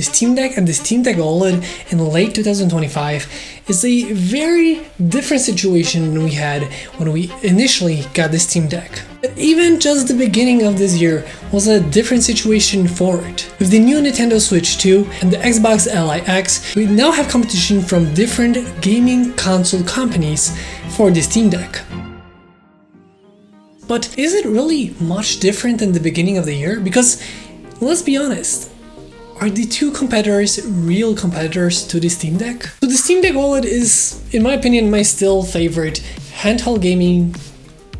The Steam Deck and the Steam Deck OLED in late 2025 is a very different situation than we had when we initially got the Steam Deck. But even just the beginning of this year was a different situation for it. With the new Nintendo Switch 2 and the Xbox Li X, we now have competition from different gaming console companies for the Steam Deck. But is it really much different than the beginning of the year? Because let's be honest, are the two competitors real competitors to the Steam Deck? So the Steam Deck OLED is, in my opinion, my still favorite handheld gaming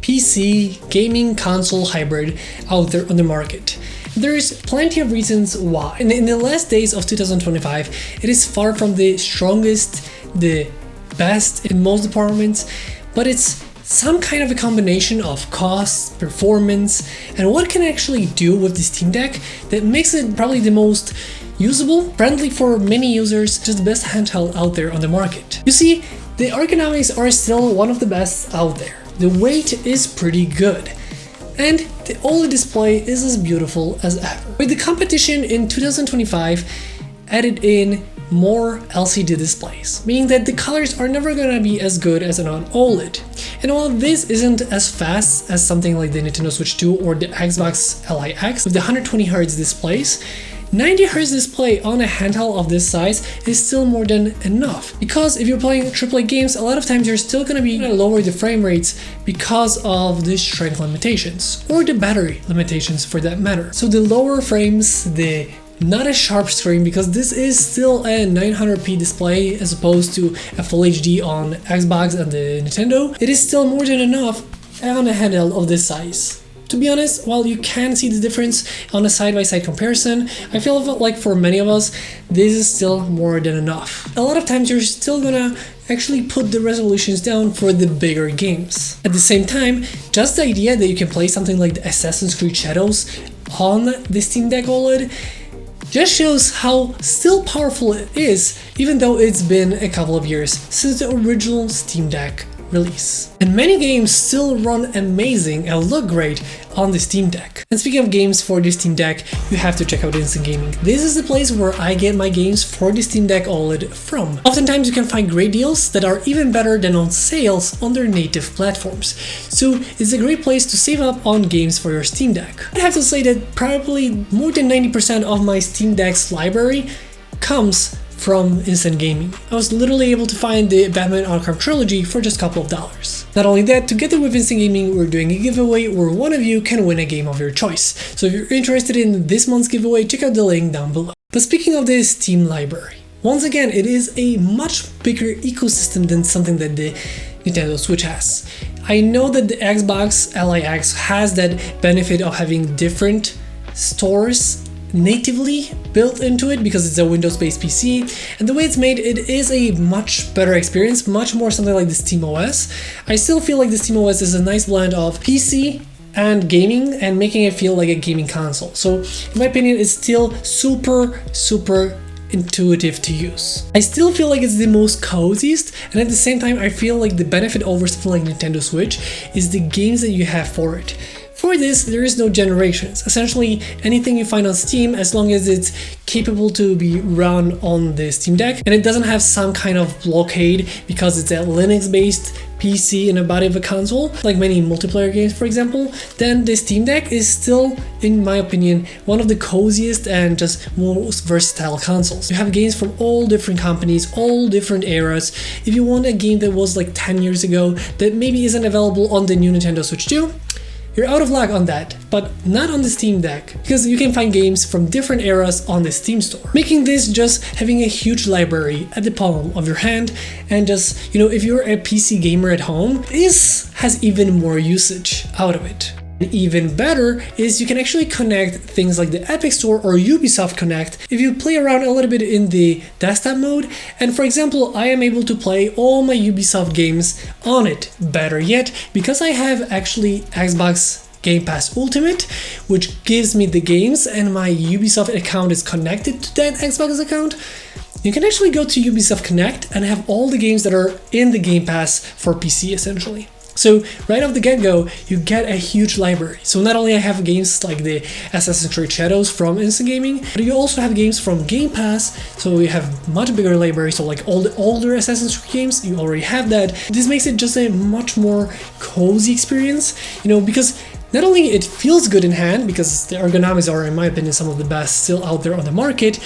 PC gaming console hybrid out there on the market. There's plenty of reasons why. In the last days of 2025, it is far from the strongest, the best in most departments, but it's some kind of a combination of cost, performance, and what it can actually do with the Steam Deck that makes it probably the most usable, friendly for many users, just the best handheld out there on the market. You see, the ergonomics are still one of the best out there. The weight is pretty good, and the OLED display is as beautiful as ever. With the competition in 2025 added in more LCD displays, meaning that the colors are never gonna be as good as an OLED. And while this isn't as fast as something like the Nintendo Switch 2 or the Xbox Li X with the 120Hz displays, 90Hz display on a handheld of this size is still more than enough. Because if you're playing AAA games, a lot of times you're still gonna be lower the frame rates because of the strength limitations, or the battery limitations for that matter. So the lower frames, the not a sharp screen, because this is still a 900p display as opposed to a Full HD on Xbox and the Nintendo, it is still more than enough on a handheld of this size. To be honest, while you can see the difference on a side-by-side comparison, I feel like for many of us, this is still more than enough. A lot of times you're still gonna actually put the resolutions down for the bigger games. At the same time, just the idea that you can play something like the Assassin's Creed Shadows on the Steam Deck OLED just shows how still powerful it is, even though it's been a couple of years since the original Steam Deck release. And many games still run amazing and look great on the Steam Deck. And speaking of games for the Steam Deck, you have to check out Instant Gaming. This is the place where I get my games for the Steam Deck OLED from. Oftentimes you can find great deals that are even better than on sales on their native platforms. So it's a great place to save up on games for your Steam Deck. I have to say that probably more than 90% of my Steam Deck's library comes from Instant Gaming. I was literally able to find the Batman Arkham Trilogy for just a couple of dollars. Not only that, together with Instant Gaming, we're doing a giveaway where one of you can win a game of your choice. So if you're interested in this month's giveaway, check out the link down below. But speaking of the Steam library, once again, it is a much bigger ecosystem than something that the Nintendo Switch has. I know that the Xbox Li X has that benefit of having different stores natively built into it because it's a Windows-based PC, and the way it's made, it is a much better experience, much more something like the SteamOS. I still feel like the SteamOS is a nice blend of PC and gaming and making it feel like a gaming console. So in my opinion, it's still super intuitive to use. I still feel like it's the most coziest, and at the same time I feel like the benefit over something like Nintendo Switch is the games that you have for it. For this, there is no generations. Essentially, anything you find on Steam, as long as it's capable to be run on the Steam Deck, and it doesn't have some kind of blockade because it's a Linux-based PC in a body of a console, like many multiplayer games, for example, then the Steam Deck is still, in my opinion, one of the coziest and just most versatile consoles. You have games from all different companies, all different eras. If you want a game that was like 10 years ago that maybe isn't available on the new Nintendo Switch 2, you're out of luck on that, but not on the Steam Deck, because you can find games from different eras on the Steam store, making this just having a huge library at the palm of your hand. And just, if you're a PC gamer at home, this has even more usage out of it. And even better is you can actually connect things like the Epic Store or Ubisoft Connect if you play around a little bit in the desktop mode. And for example, I am able to play all my Ubisoft games on it. Better yet, because I have actually Xbox Game Pass Ultimate, which gives me the games, and my Ubisoft account is connected to that Xbox account, you can actually go to Ubisoft Connect and have all the games that are in the Game Pass for PC essentially. So right off the get-go, you get a huge library. So not only I have games like the Assassin's Creed Shadows from Instant Gaming, but you also have games from Game Pass, so you have much bigger library. So like all the older Assassin's Creed games, you already have that. This makes it just a much more cozy experience, you know, because not only it feels good in hand, because the ergonomics are, in my opinion, some of the best still out there on the market,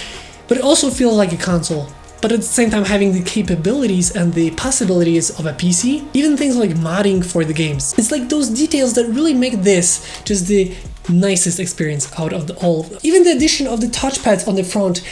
but it also feels like a console. But at the same time having the capabilities and the possibilities of a PC, even things like modding for the games. It's like those details that really make this just the nicest experience out of all of them. Even the addition of the touchpads on the front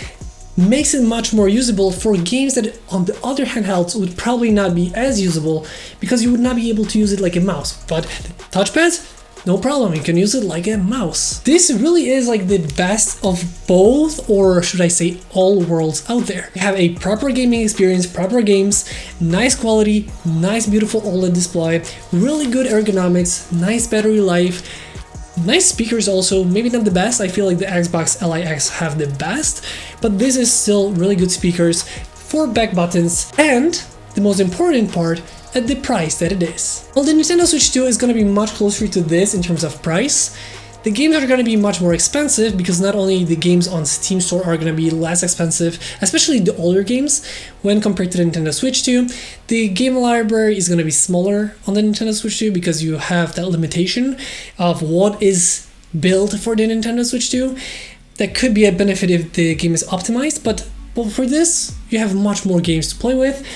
makes it much more usable for games that on the other handhelds would probably not be as usable, because you would not be able to use it like a mouse. But the touchpads, no problem, you can use it like a mouse. This really is like the best of both, or should I say all worlds out there. You have a proper gaming experience, proper games, nice quality, nice beautiful OLED display, really good ergonomics, nice battery life, nice speakers also, maybe not the best, I feel like the Xbox LIX have the best, but this is still really good speakers, 4 back buttons, and the most important part, at the price that it is. Well, the Nintendo Switch 2 is going to be much closer to this in terms of price. The games are going to be much more expensive, because not only the games on Steam Store are going to be less expensive, especially the older games, when compared to the Nintendo Switch 2. The game library is going to be smaller on the Nintendo Switch 2, because you have that limitation of what is built for the Nintendo Switch 2. That could be a benefit if the game is optimized, but well, for this, you have much more games to play with.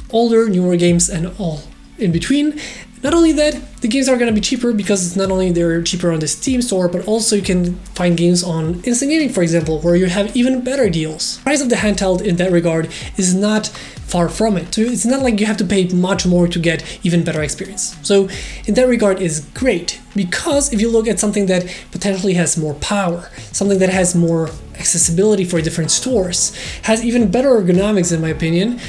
Older, newer games, and all in between. Not only that, the games are going to be cheaper, because not only they're cheaper on the Steam Store, but also you can find games on Instant Gaming, for example, where you have even better deals. The price of the handheld in that regard is not far from it. So it's not like you have to pay much more to get even better experience. So in that regard is great, because if you look at something that potentially has more power, something that has more accessibility for different stores, has even better ergonomics in my opinion,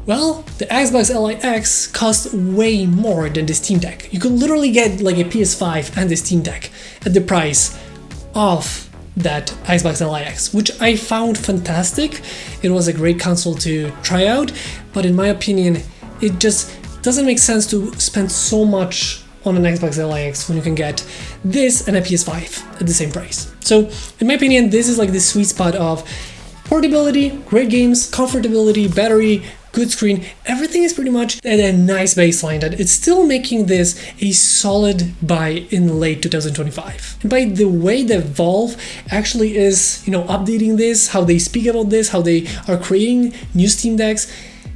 well, the Xbox LIX costs way more than the Steam Deck. You could literally get like a PS5 and the Steam Deck at the price of that Xbox LIX, which I found fantastic. It was a great console to try out, but in my opinion, it just doesn't make sense to spend so much on an Xbox LIX when you can get this and a PS5 at the same price. So in my opinion, this is like the sweet spot of portability, great games, comfortability, battery, good screen, everything is pretty much at a nice baseline that it's still making this a solid buy in late 2025. And by the way that Valve actually is, you know, updating this, how they speak about this, how they are creating new Steam Decks,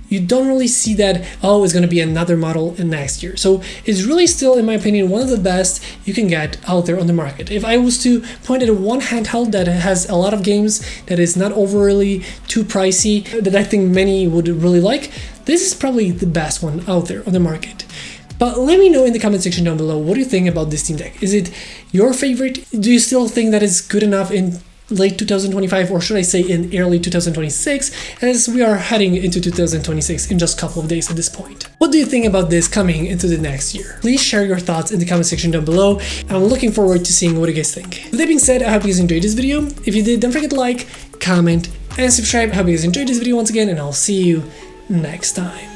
you don't really see that, oh, it's going to be another model in next year. So it's really still, in my opinion, one of the best you can get out there on the market. If I was to point at one handheld that has a lot of games, that is not overly too pricey, that I think many would really like, this is probably the best one out there on the market. But let me know in the comment section down below, what do you think about this Steam Deck? Is it your favorite? Do you still think that it's good enough in late 2025, or should I say in early 2026, as we are heading into 2026 in just a couple of days at this point? What do you think about this coming into the next year? Please share your thoughts in the comment section down below. I'm looking forward to seeing what you guys think. With that being said, I hope you guys enjoyed this video. If you did, don't forget to like, comment, and subscribe. I hope you guys enjoyed this video once again, and I'll see you next time.